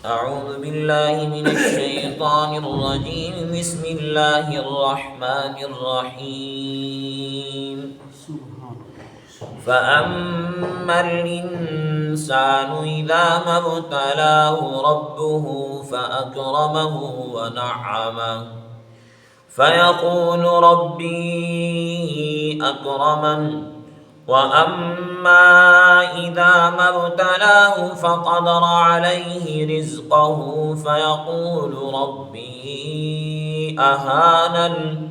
أعوذ بالله من الشيطان الرجيم. بسم الله الرحمن الرحيم. فأما الإنسان إذا ما ابتلاه ربه فأكرمه ونعمه فيقول ربي أكرمن وأما إذا ما ابتلاه فقدر عليه رزقه فيقول ربي أهانن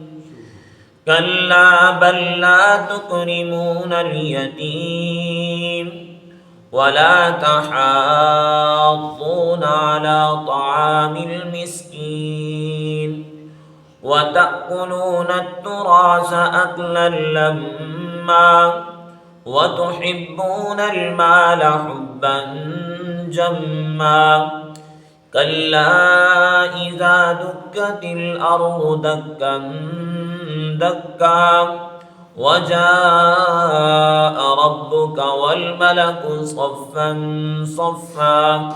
كلا بل لا تكرمون اليتيم ولا تحاضون على طعام المسكين وتأكلون التراث أكلا لما وتحبون المال حبا جما كلا إذا دكت الأرض دكا دكا وجاء ربك والملك صفا صفا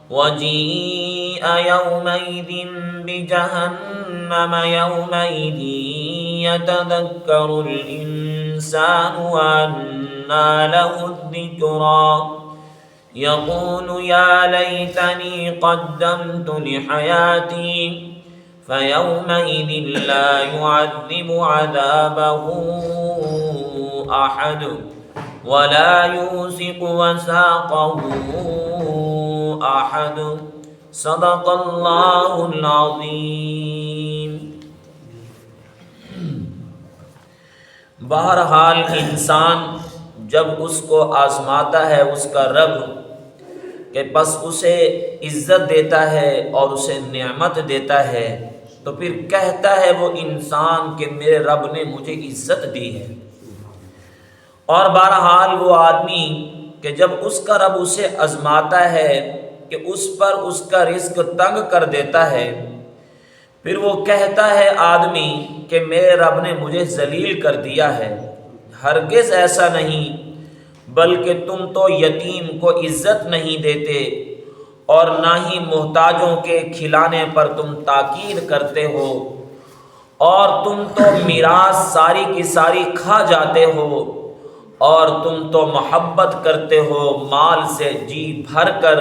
وجيء يومئذ بجهنم يومئذ يتذكر الإنسان وأنى له الذكرى يقول يا ليتني قدمت لحياتي فيومئذ لا يعذب عذابه أحد ولا يوثق وثاقه أحد صدق اللہ العظیم. بہرحال انسان جب اس کو آزماتا ہے اس کا رب کہ بس اسے عزت دیتا ہے اور اسے نعمت دیتا ہے تو پھر کہتا ہے وہ انسان کہ میرے رب نے مجھے عزت دی ہے. اور بہرحال وہ آدمی کہ جب اس کا رب اسے آزماتا ہے کہ اس پر اس کا رزق تنگ کر دیتا ہے پھر وہ کہتا ہے آدمی کہ میرے رب نے مجھے ذلیل کر دیا ہے. ہرگز ایسا نہیں، بلکہ تم تو یتیم کو عزت نہیں دیتے اور نہ ہی محتاجوں کے کھلانے پر تم تاکید کرتے ہو، اور تم تو میراث ساری کی ساری کھا جاتے ہو، اور تم تو محبت کرتے ہو مال سے جی بھر کر.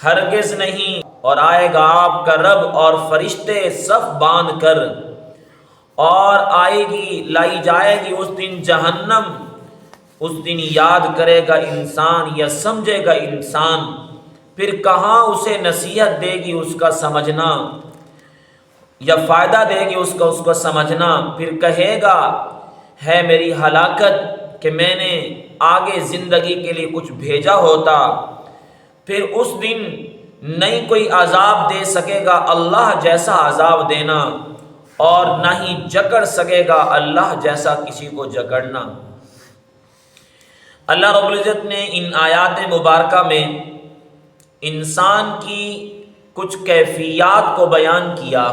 ہرگز نہیں. اور آئے گا آپ کا رب اور فرشتے صف باندھ کر، اور آئے گی لائی جائے گی اس دن جہنم. اس دن یاد کرے گا انسان یا سمجھے گا انسان، پھر کہاں اسے نصیحت دے گی اس کا سمجھنا یا فائدہ دے گی اس کا سمجھنا. پھر کہے گا ہے میری ہلاکت کہ میں نے آگے زندگی کے لیے کچھ بھیجا ہوتا. پھر اس دن نہیں کوئی عذاب دے سکے گا اللہ جیسا عذاب دینا، اور نہ ہی جکڑ سکے گا اللہ جیسا کسی کو جکڑنا. اللہ رب العزت نے ان آیات مبارکہ میں انسان کی کچھ کیفیات کو بیان کیا،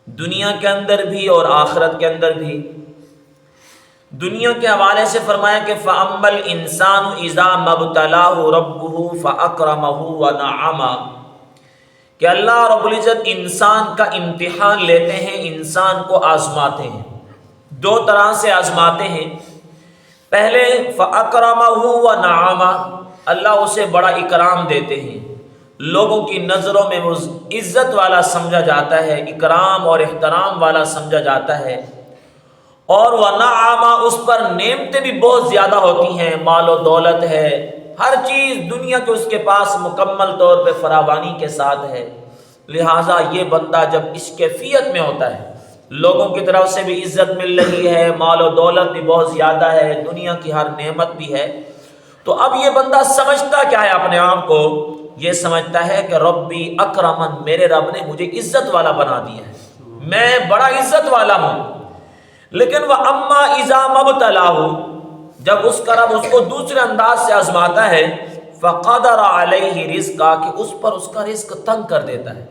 دنیا کے اندر بھی اور آخرت کے اندر بھی. دنیا کے حوالے سے فرمایا کہ فَأَمَّا الْإِنسَانُ إِذَا مَا ابْتَلَاهُ رَبُّهُ فَأَكْرَمَهُ وَنَعَمَهُ کہ اللہ رب العزت انسان کا امتحان لیتے ہیں، انسان کو آزماتے ہیں. دو طرح سے آزماتے ہیں. پہلے فَأَكْرَمَهُ وَنَعَمَهُ اللہ اسے بڑا اکرام دیتے ہیں، لوگوں کی نظروں میں وہ عزت والا سمجھا جاتا ہے، اکرام اور احترام والا سمجھا جاتا ہے. اور وَنَعَمَ اس پر نعمتیں بھی بہت زیادہ ہوتی ہیں، مال و دولت ہے، ہر چیز دنیا کے اس کے پاس مکمل طور پہ فراوانی کے ساتھ ہے. لہٰذا یہ بندہ جب اس کیفیت میں ہوتا ہے، لوگوں کی طرف سے بھی عزت مل رہی ہے، مال و دولت بھی بہت زیادہ ہے، دنیا کی ہر نعمت بھی ہے، تو اب یہ بندہ سمجھتا کیا ہے اپنے آپ کو؟ یہ سمجھتا ہے کہ ربی اکرمن میرے رب نے مجھے عزت والا بنا دیا ہے، میں بڑا عزت والا ہوں. لیکن وَأَمَّا إِذَا مَا ابْتَلَاهُ جب اس کا رب اس کو دوسرے انداز سے آزماتا ہے فَقَدَرَ عَلَيْهِ رِزْقًا کہ اس پر اس کا رزق تنگ کر دیتا ہے.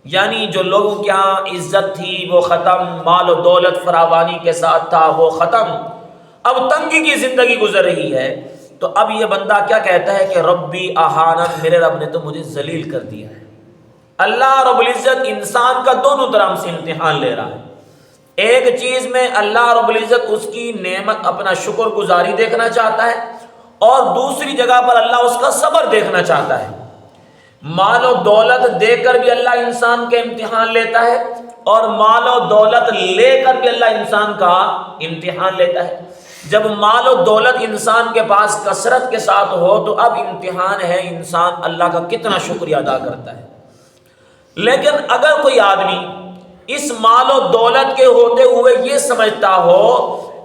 یعنی جو لوگوں کے ہاں عزت تھی وہ ختم، مال و دولت فراوانی کے ساتھ تھا وہ ختم، اب تنگی کی زندگی گزر رہی ہے. تو اب یہ بندہ کیا کہتا ہے کہ ربی اہانن، میرے رب نے تو مجھے ذلیل کر دیا ہے۔ اللہ رب العزت انسان کا دونوں طرف سے امتحان لے رہا ہے۔ ایک چیز میں اللہ رب العزت اس کی نعمت، اپنا شکر گزاری دیکھنا چاہتا ہے، اور دوسری جگہ پر اللہ اس کا صبر دیکھنا چاہتا ہے۔ مال و دولت دے کر بھی اللہ انسان کے امتحان لیتا ہے، اور مال و دولت لے کر بھی اللہ انسان کا امتحان لیتا ہے۔ جب مال و دولت انسان کے پاس کثرت کے ساتھ ہو تو اب امتحان ہے انسان اللہ کا کتنا شکریہ ادا کرتا ہے۔ لیکن اگر کوئی آدمی اس مال و دولت کے ہوتے ہوئے یہ سمجھتا ہو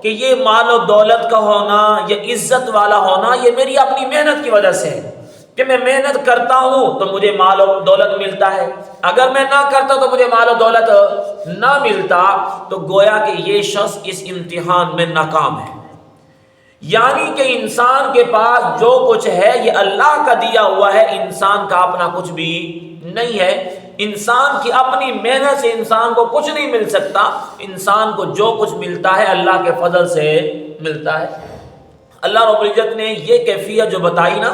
کہ یہ مال و دولت کا ہونا، یہ عزت والا ہونا، یہ میری اپنی محنت کی وجہ سے ہے، کہ میں محنت کرتا ہوں تو مجھے مال و دولت ملتا ہے، اگر میں نہ کرتا تو مجھے مال و دولت نہ ملتا، تو گویا کہ یہ شخص اس امتحان میں ناکام ہے۔ یعنی کہ انسان کے پاس جو کچھ ہے یہ اللہ کا دیا ہوا ہے، انسان کا اپنا کچھ بھی نہیں ہے۔ انسان کی اپنی محنت سے انسان کو کچھ نہیں مل سکتا، انسان کو جو کچھ ملتا ہے اللہ کے فضل سے ملتا ہے۔ اللہ رب العزت نے یہ کیفیت جو بتائی نا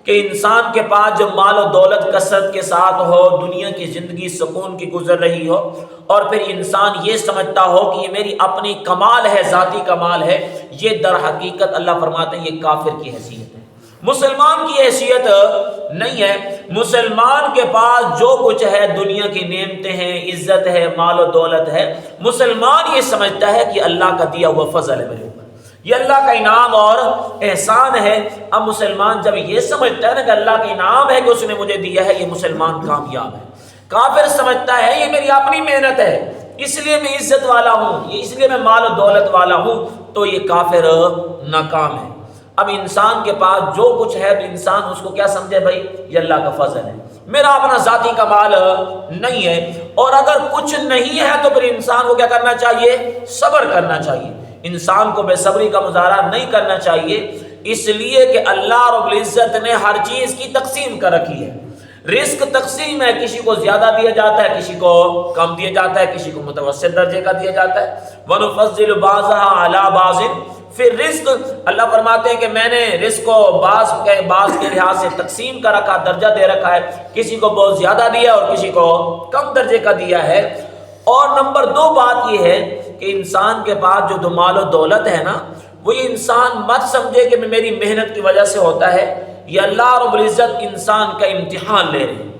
کہ انسان کے پاس جب مال و دولت کثرت کے ساتھ ہو، دنیا کی زندگی سکون کی گزر رہی ہو، اور پھر انسان یہ سمجھتا ہو کہ یہ میری اپنی کمال ہے، ذاتی کمال ہے، یہ در حقیقت اللہ فرماتے ہیں یہ کافر کی حیثیت ہے، مسلمان کی حیثیت نہیں ہے۔ مسلمان کے پاس جو کچھ ہے، دنیا کی نعمتیں ہیں، عزت ہے، مال و دولت ہے، مسلمان یہ سمجھتا ہے کہ اللہ کا دیا ہوا فضل ہے میرے اوپر، یہ اللہ کا انعام اور احسان ہے۔ اب مسلمان جب یہ سمجھتا ہے نا کہ اللہ کا انعام ہے کہ اس نے مجھے دیا ہے، یہ مسلمان کامیاب ہے۔ کافر سمجھتا ہے یہ میری اپنی محنت ہے، اس لیے میں عزت والا ہوں، اس لیے میں مال و دولت والا ہوں، تو یہ کافر ناکام ہے۔ اب انسان کے پاس جو کچھ ہے تو انسان اس کو کیا سمجھے؟ بھائی یہ اللہ کا فضل ہے، میرا اپنا ذاتی کمال نہیں ہے۔ اور اگر کچھ نہیں ہے تو پھر انسان کو کیا کرنا چاہیے؟ صبر کرنا چاہیے۔ انسان کو بے صبری کا مظاہرہ نہیں کرنا چاہیے، اس لیے کہ اللہ رب العزت نے ہر چیز کی تقسیم کر رکھی ہے۔ رزق تقسیم ہے، کسی کو زیادہ دیا جاتا ہے، کسی کو کم دیا جاتا ہے، کسی کو متوسط درجے کا دیا جاتا ہے۔ وَنُفَضِّلُ بَعْضَهَا عَلَى بَعْضٍ۔ پھر رزق اللہ فرماتے ہیں کہ میں نے رزق کو بعض کے لحاظ سے تقسیم کر رکھا، درجہ دے رکھا ہے، کسی کو بہت زیادہ دیا اور کسی کو کم درجے کا دیا ہے۔ اور نمبر 2 بات یہ ہے کہ انسان کے پاس جو مال و دولت ہے نا، وہ یہ انسان مت سمجھے کہ میری محنت کی وجہ سے ہوتا ہے، یہ اللہ رب العزت انسان کا امتحان لے رہے ہیں۔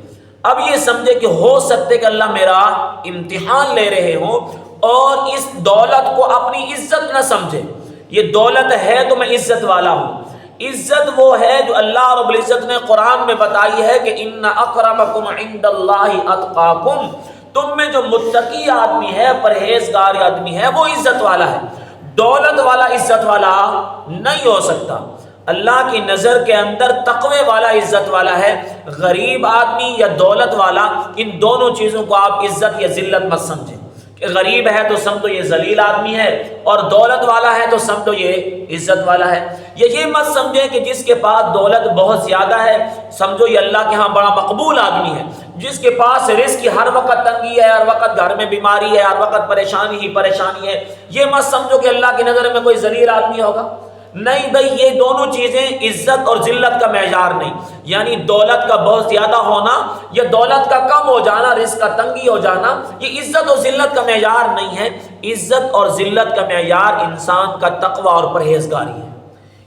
اب یہ سمجھے کہ ہو سکتے کہ اللہ میرا امتحان لے رہے ہوں، اور اس دولت کو اپنی عزت نہ سمجھے۔ یہ دولت ہے تو میں عزت والا ہوں۔ عزت وہ ہے جو اللہ رب العزت نے قرآن میں بتائی ہے کہ ان اکرمکم عند اللہ اتقاکم، تم میں جو متقی آدمی ہے، پرہیزگار آدمی ہے، وہ عزت والا ہے۔ دولت والا عزت والا نہیں ہو سکتا۔ اللہ کی نظر کے اندر تقوی والا عزت والا ہے۔ غریب آدمی یا دولت والا، ان دونوں چیزوں کو آپ عزت یا ذلت مت سمجھیں کہ غریب ہے تو سمجھو یہ ذلیل آدمی ہے، اور دولت والا ہے تو سمجھو یہ عزت والا ہے۔ یہ مت سمجھیں کہ جس کے پاس دولت بہت زیادہ ہے سمجھو یہ اللہ کے ہاں بڑا مقبول آدمی ہے، جس کے پاس رزق کی ہر وقت تنگی ہے، ہر وقت گھر میں بیماری ہے، ہر وقت پریشانی ہی پریشانی ہے، یہ مت سمجھو کہ اللہ کی نظر میں کوئی ذلیل آدمی ہوگا۔ نہیں بھائی، یہ دونوں چیزیں عزت اور ذلت کا معیار نہیں۔ یعنی دولت کا بہت زیادہ ہونا یا دولت کا کم ہو جانا، رزق کا تنگی ہو جانا، یہ عزت اور ذلت کا معیار نہیں ہے۔ عزت اور ذلت کا معیار انسان کا تقوی اور پرہیزگاری ہے۔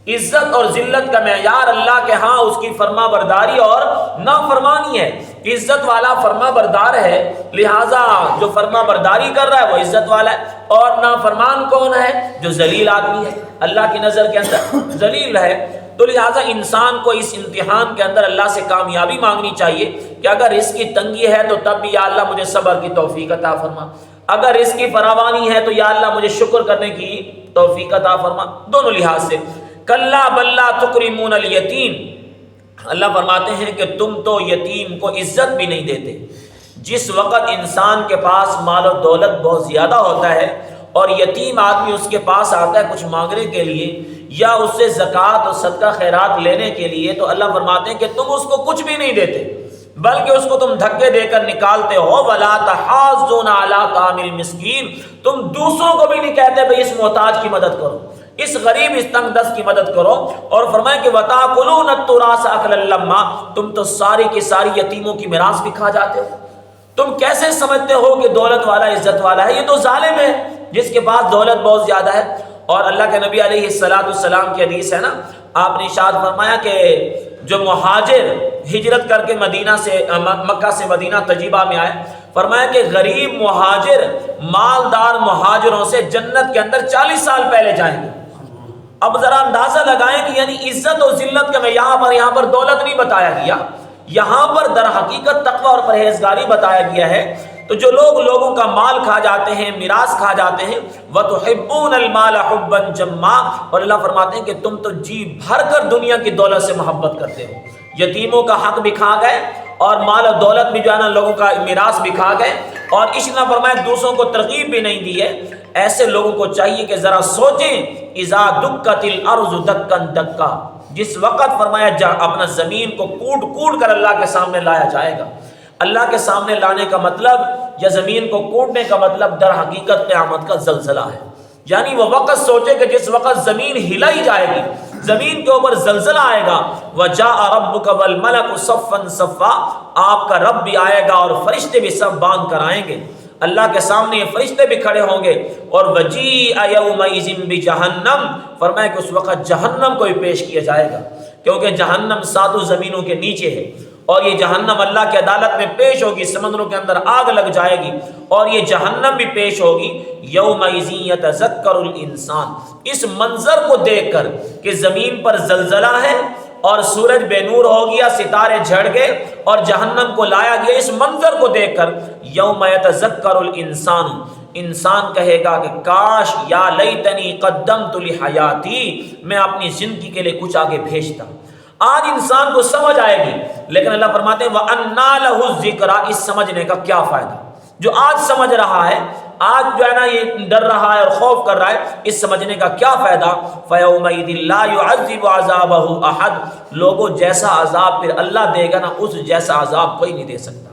عزت اور ذلت کا معیار اللہ کے ہاں اس کی فرما برداری اور نافرمانی ہے۔ عزت والا فرما بردار ہے، لہٰذا جو فرما برداری کر رہا ہے وہ عزت والا ہے، اور نافرمان کون ہے؟ جو ذلیل آدمی ہے، اللہ کی نظر کے اندر ذلیل ہے۔ تو لہٰذا انسان کو اس امتحان کے اندر اللہ سے کامیابی مانگنی چاہیے کہ اگر اس کی تنگی ہے تو تب بھی یا اللہ مجھے صبر کی توفیق عطا فرما، اگر اس کی فراوانی ہے تو یا اللہ مجھے شکر کرنے کی توفیق عطا فرما، دونوں لحاظ سے۔ کلا بل لا تکرمون الیتیم، اللہ فرماتے ہیں کہ تم تو یتیم کو عزت بھی نہیں دیتے۔ جس وقت انسان کے پاس مال و دولت بہت زیادہ ہوتا ہے اور یتیم آدمی اس کے پاس آتا ہے کچھ مانگنے کے لیے یا اس سے زکوٰۃ اور صدقہ خیرات لینے کے لیے، تو اللہ فرماتے ہیں کہ تم اس کو کچھ بھی نہیں دیتے، بلکہ اس کو تم دھکے دے کر نکالتے ہو۔ وَلَا تَحَاضُّونَ عَلَىٰ طَعَامِ الْمِسْكِينِ، تم دوسروں کو بھی نہیں کہتے بھئی اس محتاج کی مدد کرو، اس غریب اس تنگ دست کی مدد کرو. اور فرمایا کہ وَتَأْكُلُونَ التُّرَاثَ أَكْلًا لَمًّا، تم تو ساری کی ساری یتیموں کی میراث بھی کھا جاتے ہو. تم کیسے سمجھتے ہو کہ دولت والا عزت والا ہے؟ یہ تو ظالم ہے جس کے پاس دولت بہت زیادہ ہے. اور اللہ کے نبی علیہ السلام کی حدیث ہے نا، آپ نے ارشاد فرمایا کہ جو مہاجر ہجرت کر کے مدینہ سے مکہ سے مدینہ تجیبہ میں آئے، فرمایا کہ غریب مہاجر مالدار مہاجروں سے جنت کے اندر 40 سال پہلے جائیں گے. اب ذرا اندازہ لگائیں کہ یعنی عزت اور ذلت کا میں یہاں پر دولت نہیں بتایا گیا، یہاں پر در حقیقت تقوی اور پرہیزگاری بتایا گیا ہے. تو جو لوگوں کا مال کھا جاتے ہیں، میراث کھا جاتے ہیں، وَتُحِبُّونَ الْمَالَ حُبًّا جَمًّا، اور اللہ فرماتے ہیں کہ تم تو جی بھر کر دنیا کی دولت سے محبت کرتے ہو. یتیموں کا حق بھی کھا گئے اور مال و دولت بھی جو ہے نا لوگوں کا میراث بھی کھا گئے، اور اس نے فرمایا دوسروں کو ترغیب بھی نہیں دی ہے. ایسے لوگوں کو چاہیے کہ ذرا سوچیں، اذا دکت الارض دکن دکا، جس وقت فرمایا اپنا زمین کو کوٹ کر اللہ کے سامنے لایا جائے گا. اللہ کے سامنے لانے کا مطلب یا زمین کو کوٹنے کا مطلب در حقیقت قیامت کا زلزلہ ہے. یعنی وہ وقت سوچے کہ جس وقت زمین ہلائی جائے گی، زمین کے اوپر زلزلہ آئے گا. وَجَاءَ رَبُّكَ وَالْمَلَكُ صَفًّا صَفًّا، آپ کا رب بھی آئے گا اور فرشتے بھی سب باندھ کر آئیں گے. اللہ کے سامنے یہ فرشتے بھی کھڑے ہوں گے. اور وَجِيءَ يَوْمَئِذٍ بِجَهَنَّمَ، فرمایا کہ اس وقت جہنم کو بھی پیش کیا جائے گا، کیونکہ جہنم 7 زمینوں کے نیچے ہے، اور یہ جہنم اللہ کی عدالت میں پیش ہوگی. سمندروں کے اندر آگ لگ جائے گی اور یہ جہنم بھی پیش ہوگی. یومئذ یتذکر الانسان، اس منظر کو دیکھ کر کہ زمین پر زلزلہ ہے اور سورج بے نور ہو گیا، ستارے جھڑ گئے اور جہنم کو لایا گیا، اس منظر کو دیکھ کر یوم یتذکر الانسان، انسان کہے گا کہ کاش یا لیتنی قدمت لحیاتی، میں اپنی زندگی کے لیے کچھ آگے بھیجتا. آج انسان کو سمجھ آئے گی، لیکن اللہ فرماتے ہیں وَأَنَّا لَهُ الذِّكْرَىٰ، اس سمجھنے کا کیا فائدہ؟ جو آج سمجھ رہا ہے، آج جو ہے نا یہ ڈر رہا ہے اور خوف کر رہا ہے، اس سمجھنے کا کیا فائدہ؟ فَيَوْمَئِذٍ لَا يُعَذِّبُ عَذَابَهُ أَحَدٌ، لوگوں جیسا عذاب پھر اللہ دے گا نا، اس جیسا عذاب کوئی نہیں دے سکتا.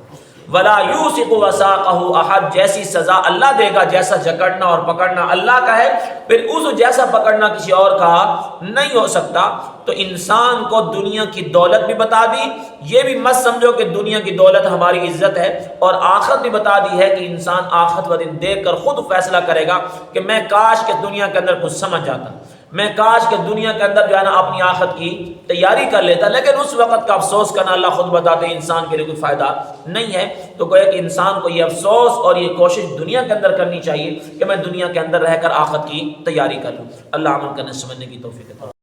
وَلَا يُوثِقُ وَثَاقَهُ أَحَدٌ، جیسی سزا اللہ دے گا، جیسا جکڑنا اور پکڑنا اللہ کا ہے، پھر اس جیسا پکڑنا کسی اور کا نہیں ہو سکتا. تو انسان کو دنیا کی دولت بھی بتا دی، یہ بھی مت سمجھو کہ دنیا کی دولت ہماری عزت ہے، اور آخرت بھی بتا دی ہے کہ انسان آخرت و دن دیکھ کر خود فیصلہ کرے گا کہ میں کاش کہ دنیا کے اندر کچھ سمجھ جاتا، میں کاش کہ دنیا کے اندر جو ہے نا اپنی آخرت کی تیاری کر لیتا. لیکن اس وقت کا افسوس کرنا اللہ خود بتاتے ہیں انسان کے لیے کوئی فائدہ نہیں ہے. تو گویا کہ انسان کو یہ افسوس اور یہ کوشش دنیا کے اندر کرنی چاہیے کہ میں دنیا کے اندر رہ کر آخرت کی تیاری کر لوں. اللہ عمل کرنے سمجھنے کی توفیق عطا